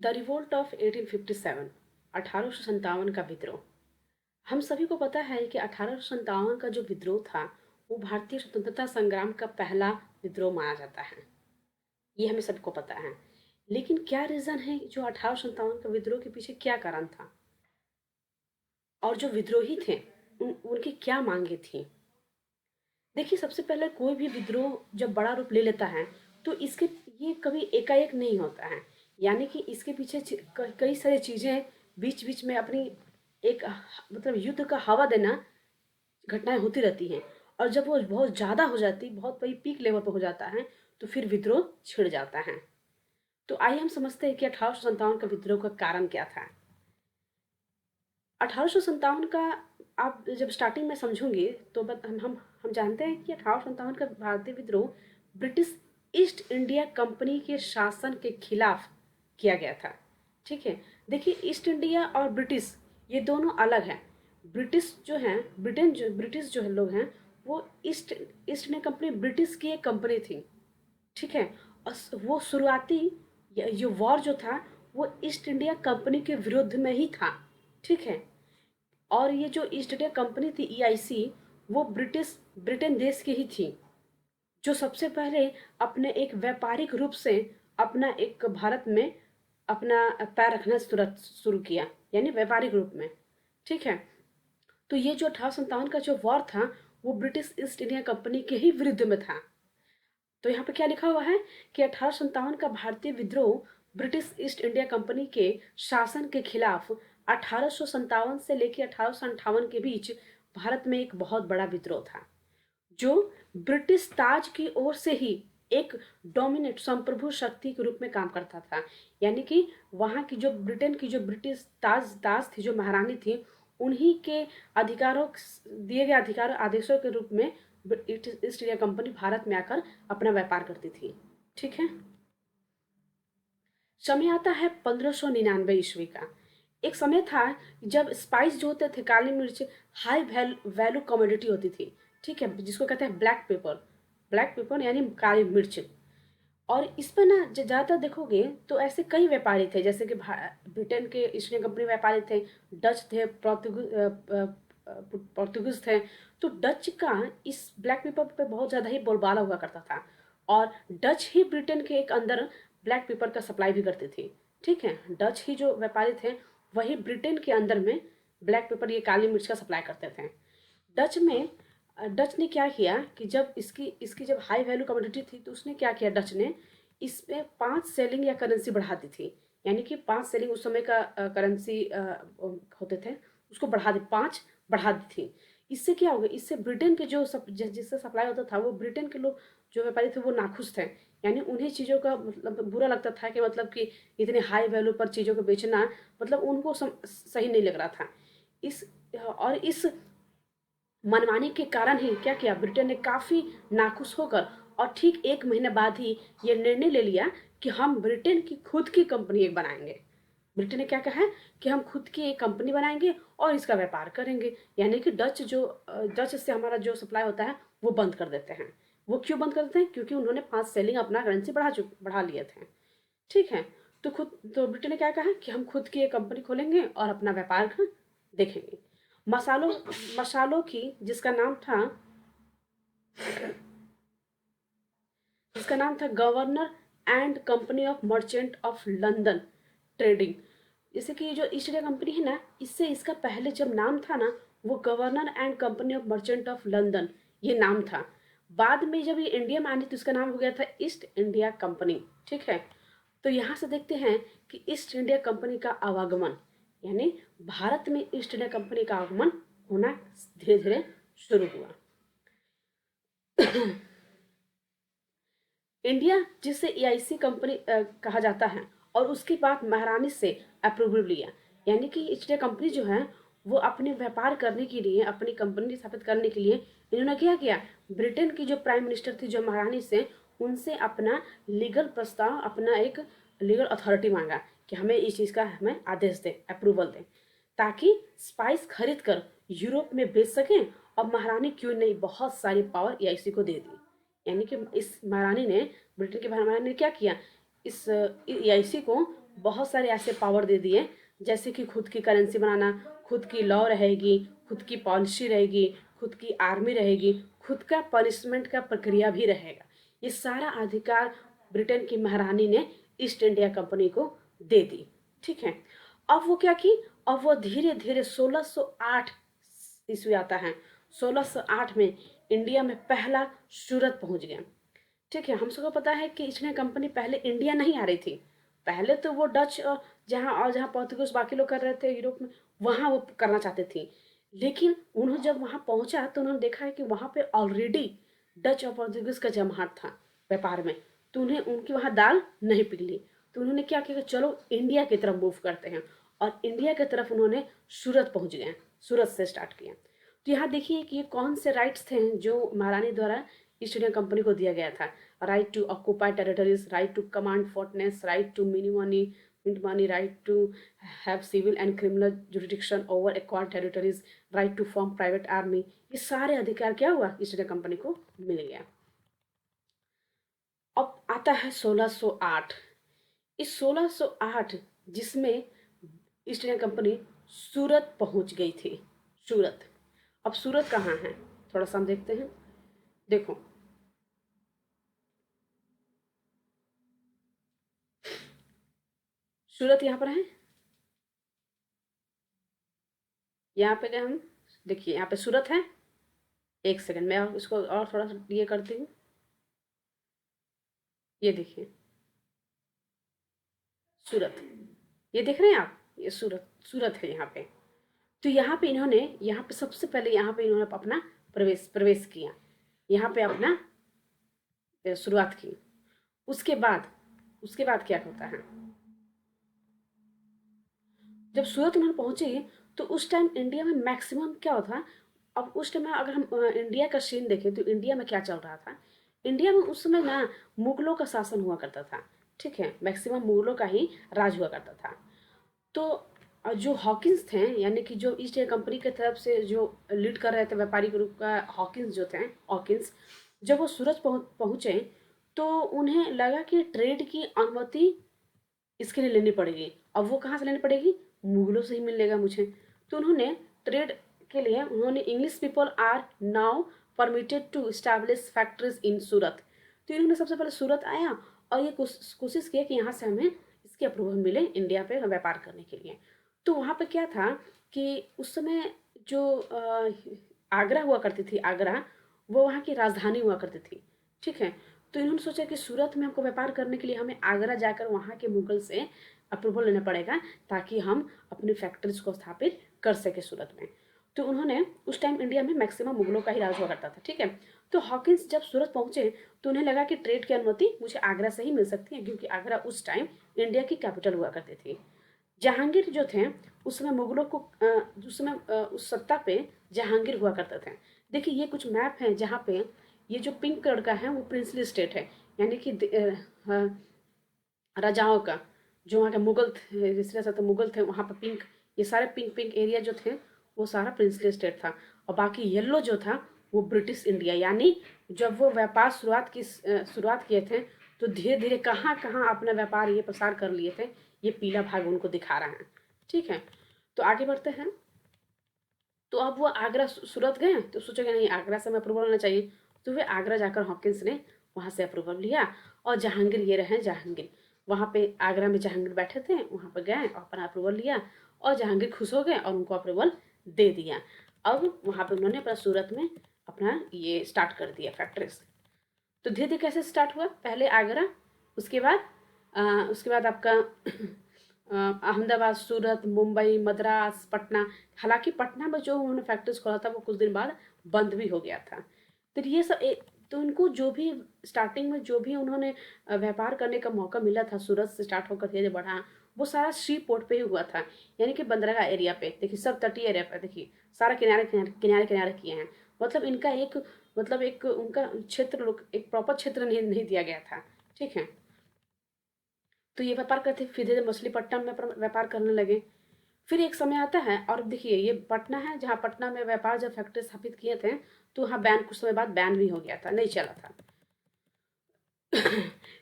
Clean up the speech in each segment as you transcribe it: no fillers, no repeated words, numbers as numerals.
The revolt of 1857, 1857 का विद्रोह। हम सभी को पता है कि 1857 का जो विद्रोह था वो भारतीय स्वतंत्रता संग्राम का पहला विद्रोह माना जाता है। ये हमें सबको पता है। लेकिन क्या रीज़न है जो 1857 का विद्रोह के पीछे क्या कारण था और जो विद्रोही थे उनकी क्या मांगे थी। देखिए, सबसे पहले कोई भी विद्रोह जब बड़ा रूप ले लेता है तो इसके ये कभी एकाएक नहीं होता है। यानी कि इसके पीछे कई सारी चीज़ें बीच बीच में अपनी एक मतलब युद्ध का हवा देना घटनाएं होती रहती हैं। और जब वो बहुत ज़्यादा हो जाती, बहुत बड़ी पीक लेवल पर हो जाता है, तो फिर विद्रोह छिड़ जाता है। तो आइए हम समझते हैं कि 1857 का विद्रोह का कारण क्या था। 1857 का आप जब स्टार्टिंग में समझोगे तो हम जानते हैं कि 1857 का भारतीय विद्रोह ब्रिटिश ईस्ट इंडिया कंपनी के शासन के खिलाफ किया गया था। ठीक है, देखिए, ईस्ट इंडिया और ब्रिटिश ये दोनों अलग हैं। ब्रिटिश जो हैं, ब्रिटिश जो है लोग हैं, वो east east India company British की एक कंपनी थी। ठीक है, और वो शुरुआती ये वॉर जो था वो ईस्ट इंडिया कंपनी के विरुद्ध में ही था। ठीक है, और ये जो ईस्ट इंडिया कंपनी थी ईआईसी, वो ब्रिटेन देश की ही थी, जो सबसे पहले अपने एक व्यापारिक रूप से अपना एक भारत में अपना पैर रखना शुरू किया, यानी व्यापारिक रूप में। ठीक है, तो ये जो 1857 का जो वॉर था वो ब्रिटिश ईस्ट इंडिया कंपनी के ही विरुद्ध में था। तो यहाँ पे क्या लिखा हुआ है कि 1857 का भारतीय विद्रोह ब्रिटिश ईस्ट इंडिया कंपनी के शासन के खिलाफ 1857 से लेकर 1858 के बीच भारत में एक बहुत बड़ा विद्रोह था, जो ब्रिटिश ताज की ओर से ही एक डोमिनेट संप्रभु शक्ति के रूप में काम करता था। यानी कि वहाँ की जो ब्रिटेन की जो ब्रिटिश ताज थी, जो महारानी थी, उन्हीं के अधिकारों दिए गए अधिकार आदेशों के रूप में ईस्ट इंडिया कंपनी भारत में आकर अपना व्यापार करती थी। ठीक है, समय आता है 1599 ईस्वी का। एक समय था जब स्पाइस जो होते थे, काली मिर्च, हाई वैल्यू कमोडिटी होती थी। ठीक है, जिसको कहते हैं ब्लैक पेपर यानी काली मिर्च। और इस पर ना ज़्यादातर देखोगे तो ऐसे कई व्यापारी थे, जैसे कि ब्रिटेन के ईस्ट इंडिया कंपनी व्यापारी थे, डच थे, पोर्तुगीज थे। तो डच का इस ब्लैक पेपर पे बहुत ज़्यादा ही बोलबाला हुआ करता था, और डच ही ब्रिटेन के एक अंदर ब्लैक पेपर का सप्लाई भी करती थी। ठीक है, डच ही जो व्यापारी थे वही ब्रिटेन के अंदर में ब्लैक पेपर, ये काली मिर्च का सप्लाई करते थे। डच में डच ने क्या किया कि जब इसकी इसकी जब हाई वैल्यू कमोडिटी थी तो उसने क्या किया, डच ने इसमें 5 सेलिंग या करेंसी बढ़ा दी थी। यानी कि 5 सेलिंग उस समय का करेंसी होते थे, उसको बढ़ा दी थी। इससे क्या होगा, इससे ब्रिटेन के जो जिससे सप्लाई होता था, वो ब्रिटेन के लोग जो व्यापारी थे वो नाखुश थे। यानी उन्हें चीज़ों का मतलब बुरा लगता था कि मतलब कि इतने हाई वैल्यू पर चीज़ों को बेचना मतलब उनको सही नहीं लग रहा था। इस मनमानी के कारण ही क्या किया, ब्रिटेन ने काफ़ी नाखुश होकर और ठीक 1 महीने बाद ही ये निर्णय ले लिया कि हम ब्रिटेन की खुद की कंपनी एक बनाएंगे। ब्रिटेन ने क्या कहा है कि हम खुद की एक कंपनी बनाएंगे और इसका व्यापार करेंगे। यानी कि डच से हमारा जो सप्लाई होता है वो बंद कर देते हैं। वो क्यों बंद कर देते हैं, क्योंकि उन्होंने 5 सेलिंग अपना करेंसी बढ़ा लिए थे। ठीक है, तो ब्रिटेन ने क्या कहा कि हम खुद की एक कंपनी खोलेंगे और अपना व्यापार का देखेंगे। मसालों मसालों की जिसका नाम था governor and company of merchant of London trading. जैसे कि जो ईस्ट इंडिया कंपनी है ना, इससे इसका पहले जब नाम था ना, वो governor and company of merchant of London ये नाम था। बाद में जब ये इंडिया में आनी तो इसका नाम हो गया था ईस्ट इंडिया कंपनी। ठीक है, तो यहाँ से देखते हैं कि ईस्ट इंडिया कंपनी का आवागमन, यानी भारत में ईस्ट इंडिया कंपनी का आगमन होना धीरे धीरे शुरू हुआ। इंडिया, जिसे ईआईसी कंपनी कहा जाता है, और उसके बाद महारानी से अप्रूवल लिया। यानी कि ईस्ट इंडिया कंपनी जो है वो अपने व्यापार करने के लिए, अपनी कंपनी स्थापित करने के लिए इन्होंने क्या किया, ब्रिटेन की जो प्राइम मिनिस्टर थी, जो महारानी से, उनसे अपना लीगल प्रस्ताव, अपना एक लीगल अथॉरिटी मांगा कि हमें इस चीज़ का हमें आदेश दें, अप्रूवल दें, ताकि स्पाइस खरीद कर यूरोप में बेच सकें। और महारानी क्यों नहीं, बहुत सारी पावर ईआईसी को दे दी। यानी कि इस महारानी ने, ब्रिटेन की महारानी ने क्या किया, इस ईआईसी को बहुत सारे ऐसे पावर दे दिए, जैसे कि खुद की करेंसी बनाना, खुद की लॉ रहेगी, खुद की पॉलिसी रहेगी, खुद की आर्मी रहेगी, खुद का पनिशमेंट का प्रक्रिया भी रहेगा। ये सारा अधिकार ब्रिटेन की महारानी ने ईस्ट इंडिया कंपनी को दे दी। ठीक है, अब वो क्या की, अब वो धीरे धीरे 1608 ईस्वी आता है, 1608 में इंडिया में पहला सूरत पहुंच गया। ठीक है, हम सबको पता है कि ईस्ट इंडिया कंपनी पहले इंडिया नहीं आ रही थी। पहले तो वो डच और जहाँ पोर्तुगीज बाकी लोग कर रहे थे यूरोप में, वहाँ वो करना चाहते थे। लेकिन उन्होंने जब वहाँ पहुँचा तो उन्होंने देखा है कि वहाँ पे ऑलरेडी डच और पोर्तुगीज का जमाहट था व्यापार में। तो उन्हें उनकी वहाँ दाल नहीं पिघली। तो उन्होंने क्या किया कि चलो इंडिया की तरफ मूव करते हैं, और इंडिया की तरफ उन्होंने सूरत पहुँच गए, सूरत से स्टार्ट किया। तो यहाँ देखिए कि ये कौन से राइट्स थे जो महारानी द्वारा ईस्ट इंडिया कंपनी को दिया गया था। Right to occupy territories, right to command fortress, right to mint money, right to have civil and criminal jurisdiction over acquired territories, right to form private army। ये सारे अधिकार क्या हुआ, ईस्ट इंडिया कंपनी को मिल गया। अब आता है 1608। इस 1608 जिसमें ईस्ट इंडिया कंपनी सूरत पहुंच गई थी। सूरत, अब सूरत कहाँ है थोड़ा सा हम देखते हैं। देखो, सूरत यहाँ पर है, यहाँ पे हम देखिए, यहाँ पे सूरत है। एक सेकंड मैं इसको और थोड़ा सा ये करती हूँ। ये देखिए सूरत, ये देख रहे हैं आप, ये सूरत, सूरत है यहाँ पे। तो यहाँ पे इन्होंने, यहाँ पे सबसे पहले यहाँ पे इन्होंने अपना प्रवेश प्रवेश किया, यहाँ पे अपना शुरुआत की। उसके बाद क्या होता है, जब सूरत उन्होंने पहुंचे तो उस टाइम इंडिया में मैक्सिमम क्या होता। अब उस टाइम में अगर हम इंडिया का सीन देखें तो इंडिया में क्या चल रहा था। इंडिया में उस समय ना मुगलों का शासन हुआ करता था। ठीक है, मैक्सिमम मुगलों का ही राज हुआ करता था। तो जो हॉकिंस थे, यानी कि जो ईस्ट इंडिया कंपनी की तरफ से जो लीड कर रहे थे व्यापारी ग्रुप का, हॉकिंस जो थे, हॉकिंस, जब वो सूरत पहुंचे तो उन्हें लगा कि ट्रेड की अनुमति इसके लिए लेनी पड़ेगी। अब वो कहाँ से लेनी पड़ेगी, मुगलों से ही मिलेगा मुझे। तो उन्होंने ट्रेड के लिए उन्होंने English people are now permitted to establish factories in Surat. तो इन्होंने सबसे पहले सूरत आया और ये कोशिश किया कि यहाँ से हमें इसकी अप्रूवल मिले इंडिया पे व्यापार करने के लिए। तो वहाँ पे क्या था कि उस समय जो आगरा हुआ करती थी, आगरा वो वहाँ की राजधानी हुआ करती थी। ठीक है, तो इन्होंने सोचा कि सूरत में हमको व्यापार करने के लिए हमें आगरा जाकर वहाँ के मुगल से अप्रूवल लेना पड़ेगा, ताकि हम अपनी फैक्ट्रीज को स्थापित कर सके सूरत में। तो उन्होंने, उस टाइम इंडिया में मैक्सिमम मुगलों का ही राज हुआ करता था। ठीक है, तो हॉकिंस जब सूरत पहुंचे तो उन्हें लगा कि ट्रेड की अनुमति मुझे आगरा से ही मिल सकती है, क्योंकि आगरा उस टाइम इंडिया की कैपिटल हुआ करती थी। जहांगीर जो थे उस समय मुगलों को उस समय उस सत्ता पे जहांगीर हुआ करते थे। देखिए ये कुछ मैप हैं जहाँ पे ये जो पिंक कलर का है वो प्रिंसली स्टेट है, यानी कि राजाओं का, जो वहाँ के मुगल थे, जिस तरह से तो मुगल थे वहाँ पर पिंक, ये सारे पिंक पिंक एरिया जो थे वो सारा प्रिंसली स्टेट था। और बाकी येलो जो था वो ब्रिटिश इंडिया, यानी जब वो व्यापार शुरुआत किए थे तो धीरे धीरे कहाँ कहाँ अपना व्यापार ये प्रसार कर लिए थे, ये पीला भाग उनको दिखा रहा है। ठीक है, तो आगे बढ़ते हैं। तो अब वो आगरा सूरत गए तो सोचोगे नहीं आगरा से हमें अप्रूवल होना चाहिए, तो वे आगरा जाकर हॉकिंस ने वहाँ से अप्रूवल लिया। और जहांगीर, ये रहे जहांगीर, वहाँ पे आगरा में जहांगीर बैठे थे, वहाँ पर गए और अपना अप्रूवल लिया और जहांगीर खुश हो गए और उनको अप्रूवल दे दिया। अब वहाँ पे उन्होंने अपना सूरत में अपना ये स्टार्ट कर दिया फैक्ट्रीज। तो धीरे धीरे कैसे स्टार्ट हुआ, पहले आगरा, उसके बाद आपका अहमदाबाद, सूरत, मुंबई, मद्रास, पटना। हालांकि पटना में जो उन्होंने फैक्ट्रीज खोला था वो कुछ दिन बाद बंद भी हो गया था। तो ये सब तो उनको जो भी स्टार्टिंग में जो भी उन्होंने व्यापार करने का मौका मिला था, सूरत से स्टार्ट होकर धीरे बढ़ा, वो सारा सी पोर्ट पे ही हुआ था, यानी कि बंदरगाह एरिया पे। देखिए सब तटीय एरिया पे, देखिए सारा किनारे किनारे किनारे किनारे किए हैं। मतलब इनका एक, मतलब एक उनका क्षेत्र, एक प्रॉपर क्षेत्र नहीं दिया गया था। ठीक है, तो ये व्यापार करते, फिर धीरे मछलीपट्टनम में व्यापार करने लगे। फिर एक समय आता है और देखिए ये पटना है, जहाँ पटना में व्यापार जब फैक्ट्री स्थापित किए थे तो वहाँ बैन कुछ समय बाद बैन भी हो गया था, नहीं चला था।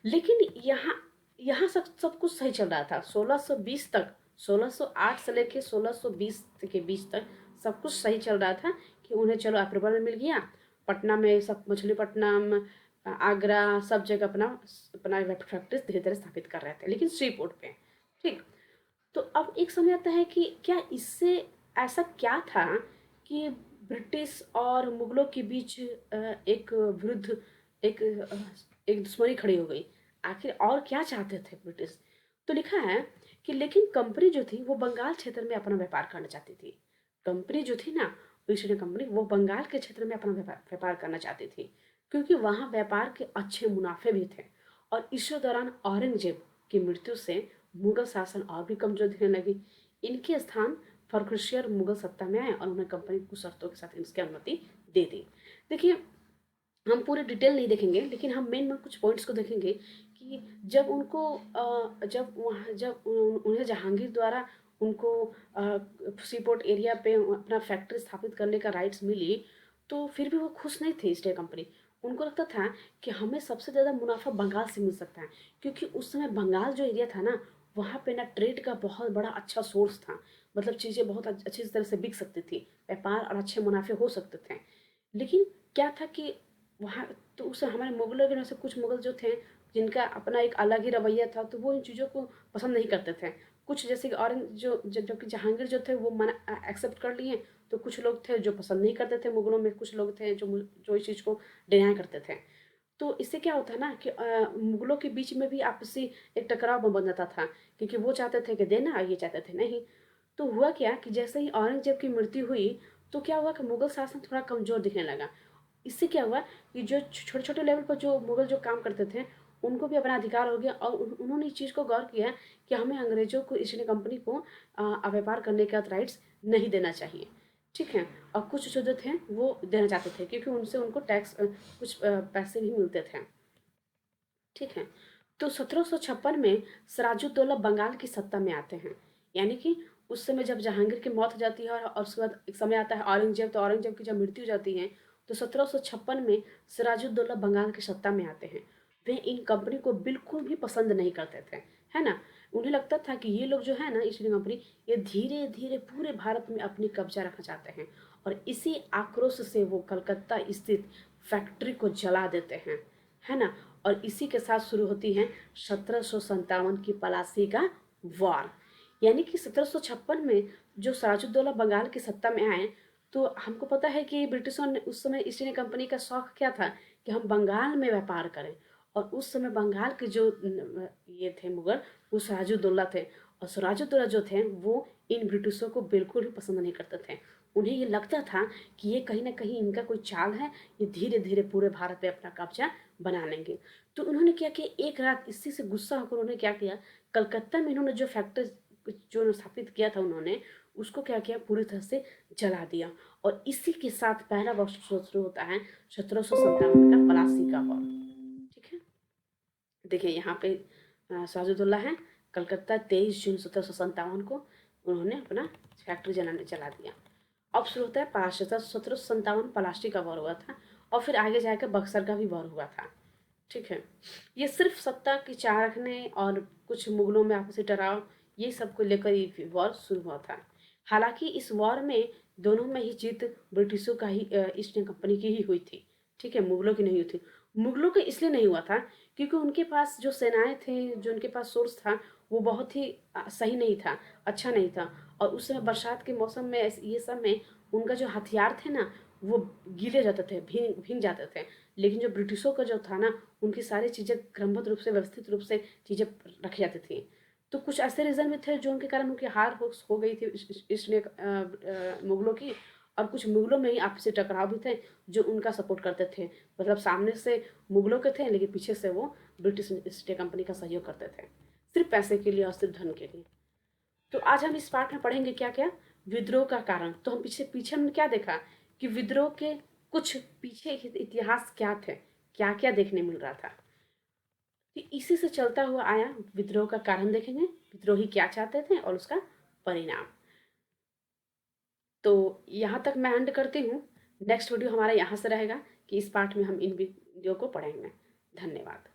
लेकिन यहाँ यहाँ सब कुछ सही चल रहा था 1620 तक। 1608 से लेके 1620 के बीच तक सब कुछ सही चल रहा था कि उन्हें चलो अप्रूवल मिल गया। पटना में सब, मछलीपट्टनम, आगरा, सब जगह अपना अपना फैक्ट्रीज धीरे धीरे स्थापित कर रहे थे, लेकिन सी पोर्ट पे। ठीक। तो अब एक समय आता है कि क्या इससे ऐसा क्या था कि ब्रिटिश और मुगलों के बीच एक विरुद्ध एक एक दुश्मनी खड़ी हो गई। आखिर और क्या चाहते थे ब्रिटिश? तो लिखा है कि लेकिन कंपनी जो थी वो बंगाल क्षेत्र में अपना व्यापार करना चाहती थी। कंपनी जो थी ना, ईस्ट इंडिया कंपनी, वो बंगाल के क्षेत्र में अपना व्यापार करना चाहती थी, क्योंकि वहाँ व्यापार के अच्छे मुनाफे भी थे। और इसी दौरान औरंगजेब की मृत्यु से मुगल शासन और भी कमजोर दिखने लगी। इनके स्थान फर्रुखसियर मुगल सत्ता में आए और उन्हें कंपनी कुछ शर्तों के साथ इसकी अनुमति दे दी। देखिए, हम पूरे डिटेल नहीं देखेंगे, लेकिन हम मेन कुछ पॉइंट्स को देखेंगे कि जब उनको जब उन्हें जहांगीर द्वारा उनको सीपोर्ट एरिया पे अपना फैक्ट्री स्थापित करने का राइट्स मिली, तो फिर भी वो खुश नहीं थे ईस्ट इंडिया कंपनी। उनको लगता था कि हमें सबसे ज़्यादा मुनाफा बंगाल से मिल सकता है, क्योंकि उस समय बंगाल जो एरिया था ना, वहाँ पे ना ट्रेड का बहुत बड़ा अच्छा सोर्स था। मतलब चीज़ें बहुत अच्छी तरह से बिक सकती थी, व्यापार और अच्छे मुनाफे हो सकते थे। लेकिन क्या था कि वहाँ तो उस हमारे मुगलों के में से कुछ मुगल जो थे, जिनका अपना एक अलग ही रवैया था, तो वो इन चीज़ों को पसंद नहीं करते थे। कुछ जैसे कि औरंग जो कि जहांगीर जो थे वो मना एक्सेप्ट कर लिए, तो कुछ लोग थे जो पसंद नहीं करते थे मुगलों में, कुछ लोग थे जो इस चीज़ को डिनाई करते थे। तो इससे क्या होता है ना कि मुगलों के बीच में भी आपसी एक टकराव बन जाता था, क्योंकि वो चाहते थे कि देना, ये चाहते थे नहीं। तो हुआ क्या कि जैसे ही औरंगजेब की मृत्यु हुई, तो क्या हुआ कि मुगल शासन थोड़ा कमजोर दिखने लगा। इससे क्या हुआ कि जो छोटे छोटे लेवल पर जो मुगल जो काम करते थे, उनको भी अपना अधिकार हो गया, और उन्होंने इस चीज़ को गौर किया कि हमें अंग्रेजों को, ईस्ट इंडिया कंपनी को व्यापार करने का राइट्स नहीं देना चाहिए। ठीक है। और कुछ जो थे वो देना चाहते थे, क्योंकि उनसे उनको टैक्स कुछ पैसे भी मिलते थे। ठीक है। तो 1756 में सिराजुद्दौला बंगाल की सत्ता में आते हैं। यानी कि उस समय जब जहांगीर की मौत हो जाती है और उसके बाद एक समय आता है औरंगजेब, तो औरंगजेब की जब मृत्यु हो जाती है, तो 1756 में सिराजुद्दौला बंगाल की सत्ता में आते हैं। वे इन कंपनी को बिल्कुल भी पसंद नहीं करते थे, है ना। उन्हें लगता था कि ये लोग जो है ना, ईस्ट इंडिया कंपनी, ये धीरे धीरे पूरे भारत में अपनी कब्जा रखना चाहते हैं। और इसी आक्रोश से वो कलकत्ता स्थित फैक्ट्री को जला देते हैं, है ना। और इसी के साथ शुरू होती है 1757 की पलासी का वॉर। यानी कि 1756 में जो सिराजुद्दौला बंगाल की सत्ता में आए, तो हमको पता है कि ब्रिटिशों ने उस समय ईस्ट इंडिया कंपनी का शौक क्या था कि हम बंगाल में व्यापार करें। और उस समय बंगाल के जो ये थे मुगल, वो सिराजुद्दौला थे। और सिराजुद्दौला जो थे वो इन ब्रिटिशों को बिल्कुल भी पसंद नहीं करते थे। उन्हें ये लगता था कि ये कहीं ना कहीं इनका कोई चाल है, ये धीरे धीरे पूरे भारत पे अपना कब्जा बना लेंगे। तो उन्होंने क्या किया, एक रात इसी से गुस्सा होकर उन्होंने क्या किया, कलकत्ता में इन्होंने जो फैक्ट्री जो स्थापित किया था उन्होंने, उसको क्या किया, पूरी तरह से जला दिया। और इसी के साथ पहला वर्ष शुरू होता है 1757 का पलासी का वॉर। ठीक है। देखिए यहाँ पे साजुद्दौला है, कलकत्ता 23 जून 1757 को उन्होंने अपना फैक्ट्री जला दिया। अब शुरू होता है पलासी। 1757 पलासी का वॉर हुआ था, और फिर आगे जाकर बक्सर का भी वॉर हुआ था। ठीक है। ये सिर्फ सत्ता की चाह रखने और कुछ मुगलों में आपसी टकराव, ये सब को लेकर ये वॉर शुरू हुआ था। हालांकि इस वॉर में दोनों में ही जीत ब्रिटिशों का ही, ईस्ट इंडिया कंपनी की ही हुई थी। ठीक है, मुगलों की नहीं हुई थी। मुगलों का इसलिए नहीं हुआ था क्योंकि उनके पास जो सेनाएं थे, जो उनके पास सोर्स था, वो बहुत ही सही नहीं था, अच्छा नहीं था। और उस समय बरसात के मौसम में ये सब में उनका जो हथियार थे ना, वो गीले जाते थे, भींग जाते थे। लेकिन जो ब्रिटिशों का जो था ना, उनकी सारी चीज़ें क्रमबद्ध रूप से, व्यवस्थित रूप से चीज़ें रखी जाती थी। तो कुछ ऐसे रीज़न भी थे जो उनके कारण उनकी हार हो गई थी इसलिए मुगलों की। और कुछ मुगलों में ही आपसी टकराव भी थे जो उनका सपोर्ट करते थे। मतलब सामने से मुगलों के थे, लेकिन पीछे से वो ब्रिटिश ईस्ट इंडिया कंपनी का सहयोग करते थे, सिर्फ पैसे के लिए और सिर्फ धन के लिए। तो आज हम इस पाठ में पढ़ेंगे क्या क्या, विद्रोह का कारण। तो हम पीछे पीछे हमने क्या देखा कि विद्रोह के कुछ पीछे इतिहास क्या थे, क्या क्या देखने मिल रहा था। तो इसी से चलता हुआ आया, विद्रोह का कारण देखेंगे, विद्रोही क्या चाहते थे और उसका परिणाम। तो यहाँ तक मैं एंड करती हूँ। नेक्स्ट वीडियो हमारा यहाँ से रहेगा कि इस पार्ट में हम इन वीडियो को पढ़ेंगे। धन्यवाद।